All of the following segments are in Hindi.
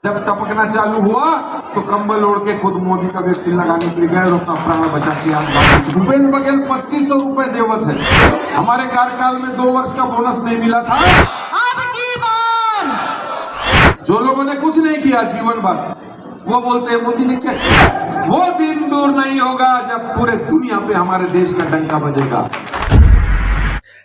जब टपकना चालू हुआ तो कंबल ओढ़ के खुद मोदी का वैक्सीन लगाने के लिए गए और अपना प्राण बचा के आज भूपेश बघेल 2500 रुपए देवत है। हमारे कार्यकाल में 2 वर्ष का बोनस नहीं मिला था। अब की बार जो लोगों ने कुछ नहीं किया जीवन भर, वो बोलते हैं मोदी ने क्या किया। वो दिन दूर नहीं होगा जब पूरे दुनिया पे हमारे देश का डंका बजेगा।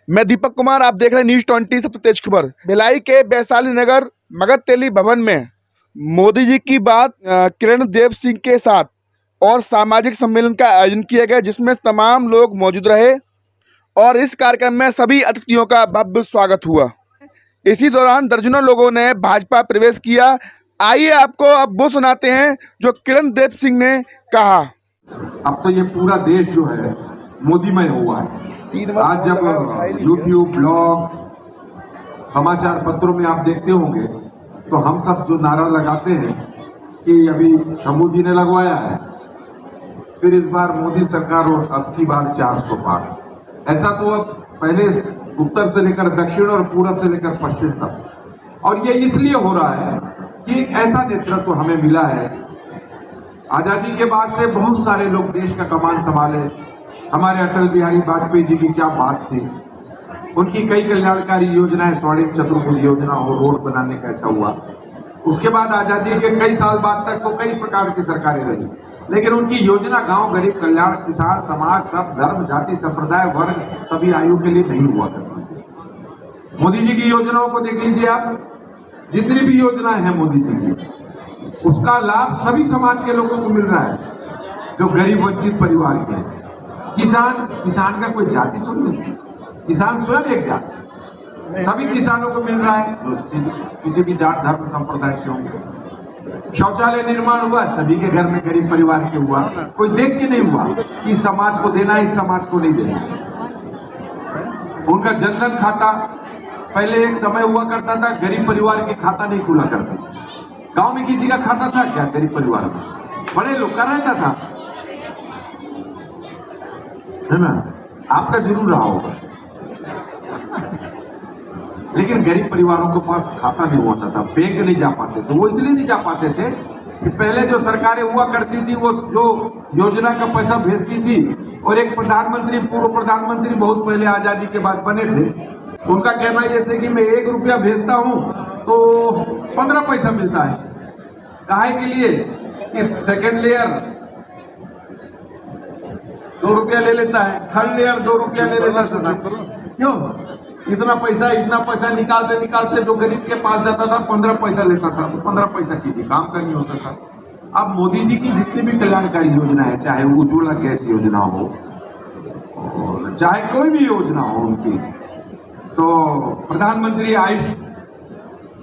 मैं दीपक कुमार, आप देख रहे हैं न्यूज़ 20 सबसे तेज खबर। भिलाई के वैशाली नगर मगध तेली भवन में मोदी जी की बात किरण देव सिंह के साथ और सामाजिक सम्मेलन का आयोजन किया गया, जिसमें तमाम लोग मौजूद रहे और इस कार्यक्रम में सभी अतिथियों का भव्य स्वागत हुआ। इसी दौरान दर्जनों लोगों ने भाजपा प्रवेश किया। आइए आपको अब वो सुनाते हैं जो किरण देव सिंह ने कहा। अब तो ये पूरा देश जो है मोदीमय हुआ है। आज जब यूट्यूब, ब्लॉग, समाचार पत्रों में आप देखते होंगे तो हम सब जो नारा लगाते हैं कि अभी शंभू जी ने लगवाया है, फिर इस बार मोदी सरकार और अब की बार 400 पार। ऐसा तो अब पहले उत्तर से लेकर दक्षिण और पूरब से लेकर पश्चिम तक, और ये इसलिए हो रहा है कि एक ऐसा नेतृत्व हमें मिला है। आजादी के बाद से बहुत सारे लोग देश का कमान संभाले। हमारे अटल बिहारी वाजपेयी जी की क्या बात थी, उनकी कई कल्याणकारी योजनाएं, स्वर्णिम चतुर्भुज योजना हो, रोड बनाने का ऐसा हुआ। उसके बाद आजादी के कई साल बाद तक तो कई प्रकार की सरकारें रही, लेकिन उनकी योजना गांव गरीब कल्याण, किसान, समाज, सब धर्म, जाति, संप्रदाय, वर्ग, सभी आयु के लिए नहीं हुआ करती थी। मोदी जी की योजनाओं को देख लीजिए आप, जितनी भी योजनाएं हैं मोदी जी की, उसका लाभ सभी समाज के लोगों को मिल रहा है, जो गरीब वंचित परिवार के हैं। किसान का कोई जाति थोड़ी नहीं, किसान स्वयं एक जाति, सभी किसानों को मिल रहा है, किसी भी जात, धर्म, संप्रदाय के होंगे। शौचालय निर्माण हुआ, सभी के घर में गरीब परिवार के हुआ, कोई देख के नहीं हुआ कि इस समाज को देना, इस समाज को नहीं देना। उनका जनधन खाता, पहले एक समय हुआ करता था गरीब परिवार के खाता नहीं खुला करते। गांव में किसी का खाता था क्या गरीब परिवार में? बड़े लोग का रहता था, है ना? आपका जरूर रहा होगा, लेकिन गरीब परिवारों के पास खाता नहीं होता था, बैंक नहीं जा पाते थे। वो इसलिए नहीं जा पाते थे कि पहले जो सरकारें हुआ करती थी वो जो योजना का पैसा भेजती थी, और एक प्रधानमंत्री, पूर्व प्रधानमंत्री बहुत पहले आजादी के बाद बने थे, उनका कहना यह था कि मैं 1 रुपया भेजता हूं तो 15 पैसा मिलता है। काहे के लिए कि सेकेंड लेयर 2 रुपया ले लेता है, थर्ड लेयर 2 रुपया ले लेता था। क्यों? इतना पैसा निकालते निकालते जो गरीब के पास जाता था 15 पैसा लेता था, तो 15 पैसा किसी काम का नहीं होता था। अब मोदी जी की जितनी भी कल्याणकारी योजना है, चाहे उज्ज्वला गैस योजना हो और चाहे कोई भी योजना हो उनकी, तो प्रधानमंत्री आयुष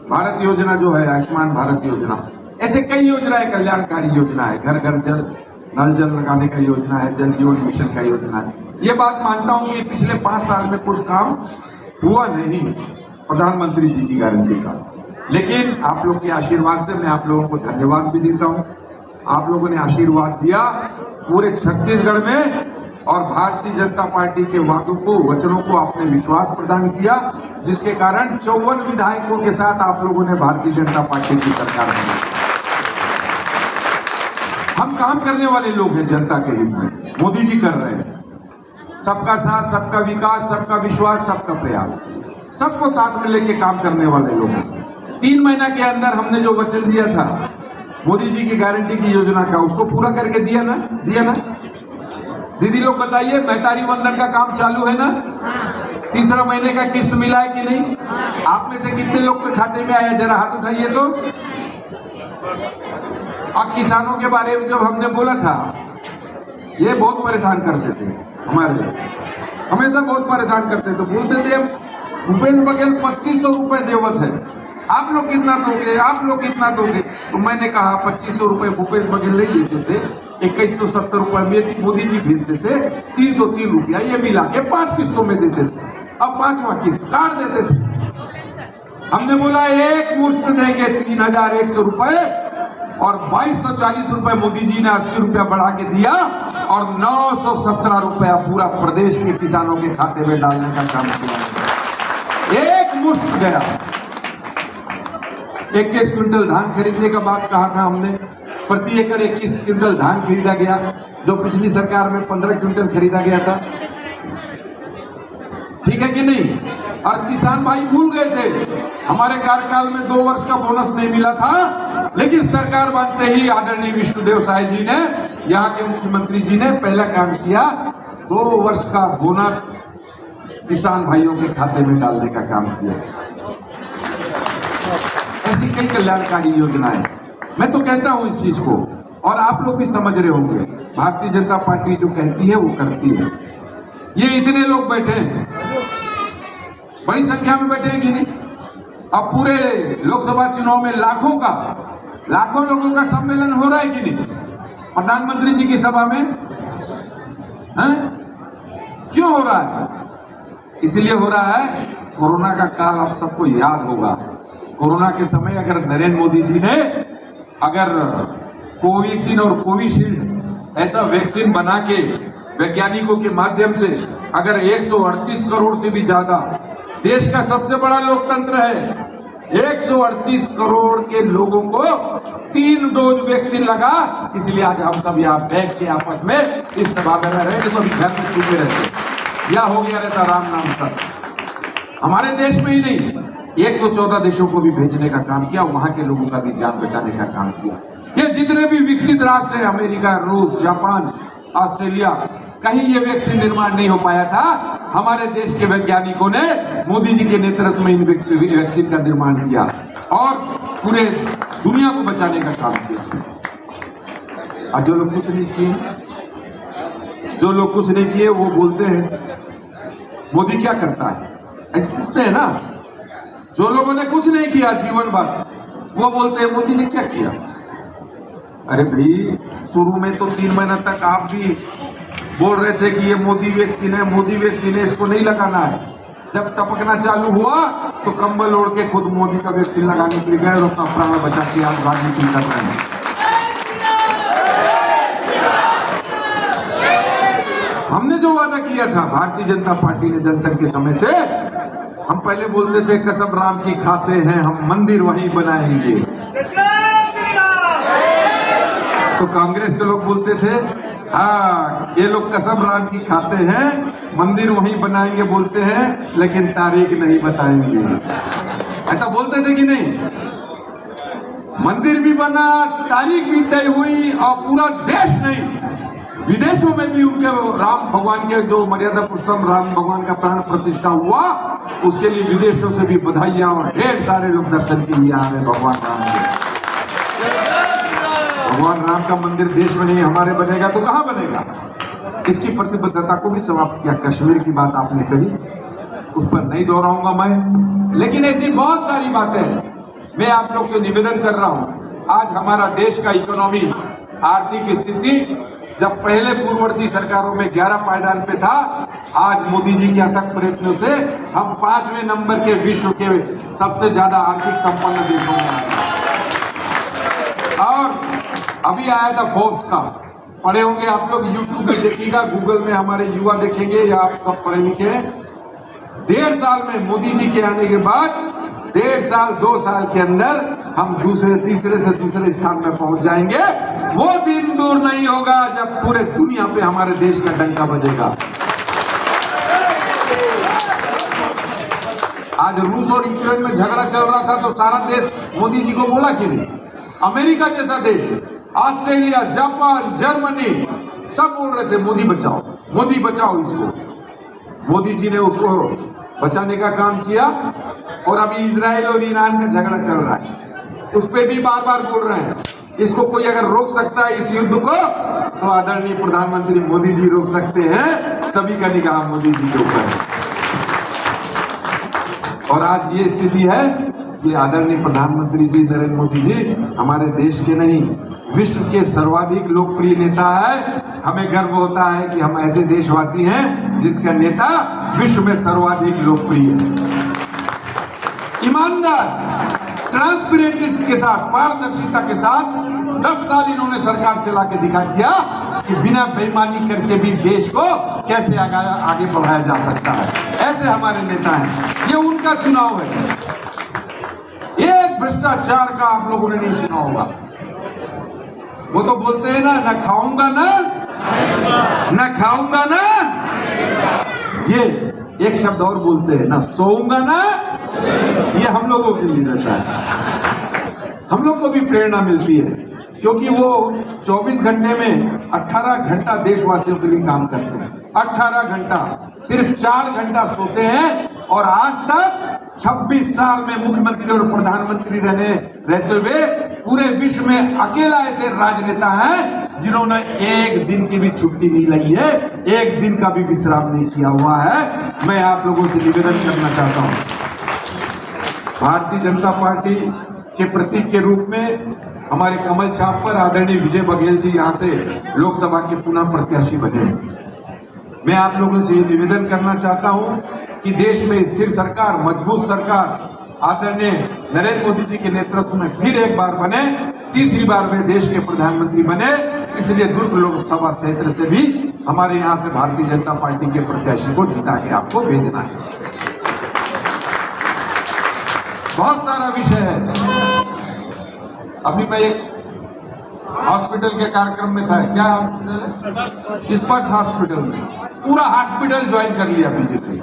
भारत योजना जो है, आयुष्मान भारत योजना, ऐसे कई योजनाएं, कल्याणकारी योजना है। घर घर जल, नल जल लगाने का योजना है, जल जीवन मिशन का योजना है। ये बात मानता हूं कि पिछले 5 साल में कुछ काम हुआ नहीं प्रधानमंत्री जी की गारंटी का, लेकिन आप लोग के आशीर्वाद से मैं आप लोगों को धन्यवाद भी देता हूं। आप लोगों ने आशीर्वाद दिया पूरे छत्तीसगढ़ में, और भारतीय जनता पार्टी के वादों को, वचनों को आपने विश्वास प्रदान किया, जिसके कारण 54 विधायकों के साथ आप लोगों ने भारतीय जनता पार्टी की सरकार बनाई। हम काम करने वाले लोग हैं, जनता के हित में मोदी जी कर रहे हैं। सबका साथ, सबका विकास, सबका विश्वास, सबका प्रयास, सबको साथ में लेके काम करने वाले लोग हैं। 3 महीना के अंदर हमने जो वचन दिया था मोदी जी की गारंटी की योजना का, उसको पूरा करके दिया ना? दीदी लोग बताइए, महतारी वंदन का काम चालू है ना? 3रा महीने का किस्त मिला है कि नहीं? आप में से कितने लोग के खाते में आया, जरा हाथ उठाइए तो। अब किसानों के बारे में जब हमने बोला था, ये बहुत परेशान करते थे, हमारे हमेशा बहुत परेशान करते थे, बोलते थे भूपेश बघेल 2500 रुपए देवत है, आप लोग कितना दोगे, आप लोग कितना दोगे? तो मैंने कहा 2500 रुपए भूपेश बघेल नहीं देते थे, 2170 रुपए मोदी जी भेजते थे, 303 रुपया ये मिला के 5 किस्तों में देते थे। अब 5वां किस्त काट देते थे। हमने बोला एक मुश्त देंगे 3100 रुपए, और 2240 रुपए मोदी जी ने 80 रुपया बढ़ा के दिया, और 917 रुपया पूरा प्रदेश के किसानों के खाते में डालने का काम किया। एक मुश्त गया, 21 क्विंटल धान खरीदने का बात कहा था हमने, प्रति एकड़ 21 क्विंटल धान खरीदा गया, जो पिछली सरकार में 15 क्विंटल खरीदा गया था। ठीक है कि नहीं? और किसान भाई भूल गए थे, हमारे कार्यकाल में 2 वर्ष का बोनस नहीं मिला था, लेकिन सरकार बनते ही आदरणीय विष्णुदेव साय जी ने, यहाँ के मुख्यमंत्री जी ने पहला काम किया, 2 वर्ष का बोनस किसान भाइयों के खाते में डालने का काम किया। ऐसी कई कल्याणकारी योजनाएं, मैं तो कहता हूं इस चीज को, और आप लोग भी समझ रहे होंगे, भारतीय जनता पार्टी जो कहती है वो करती है। ये इतने लोग बैठे हैं, बड़ी संख्या में बैठे हैं कि नहीं? अब पूरे लोकसभा चुनाव में लाखों लोगों का सम्मेलन हो रहा है कि नहीं? प्रधानमंत्री जी की सभा में क्यों हो रहा है? इसलिए हो रहा है, कोरोना का काल आप सबको याद होगा। कोरोना के समय अगर नरेंद्र मोदी जी ने अगर कोवैक्सीन और कोविशील्ड ऐसा वैक्सीन बना के वैज्ञानिकों के माध्यम से अगर 138 करोड़ से भी ज्यादा, देश का सबसे बड़ा लोकतंत्र है, 138 करोड़ के लोगों को 3 डोज वैक्सीन लगा, इसलिए आज हम सब यहाँ बैठ के आपस में इस सभा में रह रहे हैं, तो अभी घर में छुपे रहते, या हो गया रहता राम नाम सत्य। हमारे देश में ही नहीं, 114 देशों को भी भेजने का काम किया, वहां के लोगों का भी जान बचाने का काम किया। ये जितने भी विकसित राष्ट्र हैं, अमेरिका, रूस, जापान, ऑस्ट्रेलिया, कहीं ये वैक्सीन निर्माण नहीं हो पाया था, हमारे देश के वैज्ञानिकों ने मोदी जी के नेतृत्व में इन वैक्सीन का निर्माण किया और पूरे दुनिया को बचाने का काम किया। और जो लोग कुछ नहीं किए, वो बोलते हैं मोदी क्या करता है, ऐसे पूछते हैं ना। जो लोगों ने कुछ नहीं किया जीवन भर, वो बोलते हैं मोदी ने क्या किया। अरे भाई, शुरू में तो 3 महीने तक आप भी बोल रहे थे कि ये मोदी वैक्सीन है, इसको नहीं लगाना है। जब टपकना चालू हुआ तो कंबल ओढ़ के खुद मोदी का वैक्सीन लगाने के लिए गए और अपना प्राण बचा के आज राजनीति कर रहे हैं। हमने जो वादा किया था, भारतीय जनता पार्टी ने जनसंघ के समय से, हम पहले बोलते थे कसम राम की खाते हैं, हम मंदिर वहीं बनाएंगे। तो कांग्रेस के लोग बोलते थे, हाँ ये लोग कसम राम की खाते हैं, मंदिर वहीं बनाएंगे बोलते हैं, लेकिन तारीख नहीं बताएंगे। ऐसा बोलते थे कि नहीं? मंदिर भी बना, तारीख भी तय हुई, और पूरा देश नहीं, विदेशों में भी उनके राम भगवान के जो मर्यादा पुरुषोत्तम राम भगवान का प्राण प्रतिष्ठा हुआ, उसके लिए विदेशों से भी बधाइयां, और ढेर सारे लोग दर्शन के लिए आ रहे भगवान राम के। भगवान राम का मंदिर देश में नहीं हमारे बनेगा तो कहां बनेगा? इसकी प्रतिबद्धता को भी समाप्त किया। कश्मीर की बात आपने कही, उस पर नहीं दोहराऊंगा मैं, लेकिन ऐसी बहुत सारी बातें हैं। मैं आप लोग से निवेदन कर रहा हूं, आज हमारा देश का इकोनॉमी, आर्थिक स्थिति जब पहले पूर्ववर्ती सरकारों में 11 पायदान पे था, आज मोदी जी के अथक प्रयत्नों से हम 5वें नंबर के विश्व के सबसे ज्यादा आर्थिक संपन्न देशों में आए। और अभी आया था फोर्ब्स का, पढ़े होंगे आप लोग, यूट्यूब में देखिएगा, गूगल में हमारे युवा देखेंगे या आप सब पढ़े लिखे हैं। 1.5 साल में मोदी जी के आने के बाद 1.5 साल 2 साल के अंदर हम तीसरे से दूसरे स्थान में पहुंच जाएंगे। वो दिन दूर नहीं होगा जब पूरे दुनिया पे हमारे देश का डंका बजेगा। आज रूस और यूक्रेन में झगड़ा चल रहा था तो सारा देश मोदी जी को बोला कि नहीं? अमेरिका जैसा देश, ऑस्ट्रेलिया, जापान, जर्मनी, सब बोल रहे थे मोदी बचाओ इसको। मोदी जी ने उसको बचाने का काम किया। और अभी इजराइल और ईरान का झगड़ा चल रहा है, उस पर भी बार बार बोल रहे हैं, इसको कोई अगर रोक सकता है इस युद्ध को, तो आदरणीय प्रधानमंत्री मोदी जी रोक सकते हैं। सभी का निगाह मोदी जी के ऊपर है। और आज ये स्थिति है कि आदरणीय प्रधानमंत्री जी नरेंद्र मोदी जी हमारे देश के नहीं, विश्व के सर्वाधिक लोकप्रिय नेता है। हमें गर्व होता है कि हम ऐसे देशवासी हैं जिसका नेता विश्व में सर्वाधिक लोकप्रिय है। ईमानदार, ट्रांसपेरेंसी के साथ, पारदर्शिता के साथ 10 साल इन्होंने सरकार चला के दिखा दिया कि बिना बेईमानी करके भी देश को कैसे आगे बढ़ाया जा सकता है। ऐसे हमारे नेता हैं, ये उनका चुनाव है। एक भ्रष्टाचार का आप लोगों ने नहीं सुना होगा। वो तो बोलते हैं ना खाऊंगा ना खाऊंगा ना, ये एक शब्द और बोलते हैं ना सोऊंगा ना, ये हम लोगों के लिए रहता है। हम लोग को भी प्रेरणा मिलती है क्योंकि वो 24 घंटे में 18 घंटा देशवासियों के लिए काम करते हैं। 18 घंटा, सिर्फ 4 घंटा सोते हैं। और आज तक 26 साल में मुख्यमंत्री और प्रधानमंत्री रहते हुए पूरे विश्व में अकेला ऐसे राजनेता है जिन्होंने एक दिन की भी छुट्टी नहीं ली है, एक दिन का भी विश्राम नहीं किया हुआ है। मैं आप लोगों से निवेदन करना चाहता हूं, भारतीय जनता पार्टी के प्रतीक के रूप में हमारे कमल छाप पर आदरणीय विजय बघेल जी यहां से लोकसभा के पुनः प्रत्याशी बने। मैं आप लोगों से ये निवेदन करना चाहता हूं कि देश में स्थिर सरकार, मजबूत सरकार आदरणीय नरेंद्र मोदी जी के नेतृत्व में फिर एक बार बने, तीसरी बार वे देश के प्रधानमंत्री बने। इसलिए दुर्ग लोकसभा क्षेत्र से भी हमारे यहां से भारतीय जनता पार्टी के प्रत्याशी को जिता के आपको भेजना है। बहुत सारा विषय है। अभी मैं एक हॉस्पिटल के कार्यक्रम में था, क्या हॉस्पिटल है, स्पर्श हॉस्पिटल में पूरा हॉस्पिटल ज्वाइन कर लिया बीजेपी।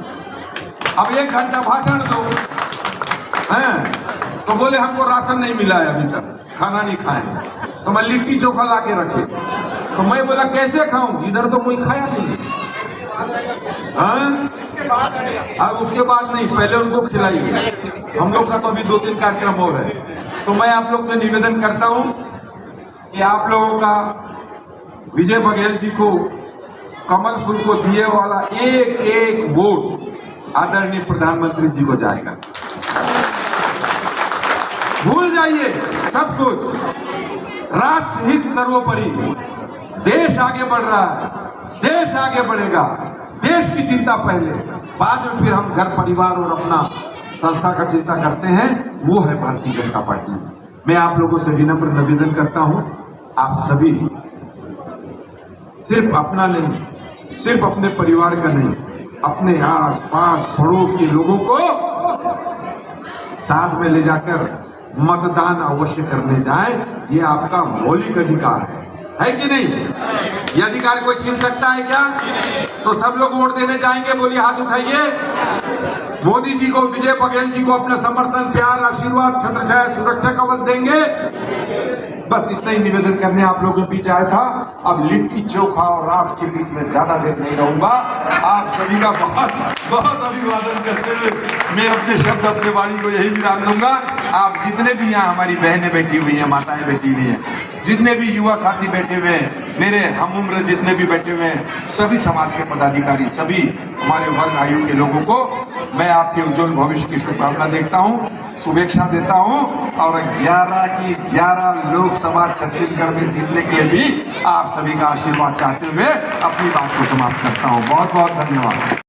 अब 1 घंटा भाषण दो हैं तो बोले हमको राशन नहीं मिला है, अभी तक खाना नहीं खाए। तो मैं लिट्टी चोखा ला के रखे, तो मैं बोला कैसे खाऊं, इधर तो कोई खाया नहीं। अब उसके बाद नहीं, पहले उनको खिलाइए। हम लोग का तो अभी 2-3 कार्यक्रम और है। तो मैं आप लोग से निवेदन करता हूं कि आप लोगों का विजय बघेल जी को कमल फूल को दिए वाला एक एक वोट आदरणीय प्रधानमंत्री जी को जाएगा। भूल जाइए सब कुछ, राष्ट्र हित सर्वोपरि। देश आगे बढ़ रहा है, देश आगे बढ़ेगा, देश की चिंता पहले, बाद में फिर हम घर परिवार और अपना संस्था का चिंता करते हैं। वो है भारतीय जनता पार्टी। मैं आप लोगों से विनम्र निवेदन करता हूं, आप सभी सिर्फ अपना नहीं, सिर्फ अपने परिवार का नहीं, अपने आस पास पड़ोस के लोगों को साथ में ले जाकर मतदान अवश्य करने जाए। ये आपका मौलिक अधिकार है कि नहीं? ये अधिकार कोई छीन सकता है क्या? तो सब लोग वोट देने जाएंगे, बोलिए हाथ उठाइए। मोदी जी को, विजय बघेल जी को अपना समर्थन, प्यार, आशीर्वाद, छत्र छाया, सुरक्षा कवच देंगे। बस इतना ही निवेदन करने आप लोगों के बीच आया था। अब लिट्टी चोखा और रात के बीच में ज्यादा देर नहीं रहूंगा। आप सभी का बहुत बहुत अभिवादन करते हुए मैं अपने शब्द, अपने वाणी को यही विराम दूंगा। आप जितने भी यहाँ हमारी बहनें बैठी हुई हैं, माताएं बैठी हुई हैं, जितने भी युवा साथी बैठे हुए हैं, मेरे हम उम्र जितने भी बैठे हुए हैं, सभी समाज के पदाधिकारी, सभी हमारे वर्ग आयु के लोगों को मैं आपके उज्जवल भविष्य की शुभकामना देखता हूं, शुभेच्छा देता हूं। और 11 की 11 लोकसभा छत्तीसगढ़ में जीतने के लिए भी आप सभी का आशीर्वाद चाहते हुए अपनी बात को समाप्त करता हूं। बहुत बहुत धन्यवाद।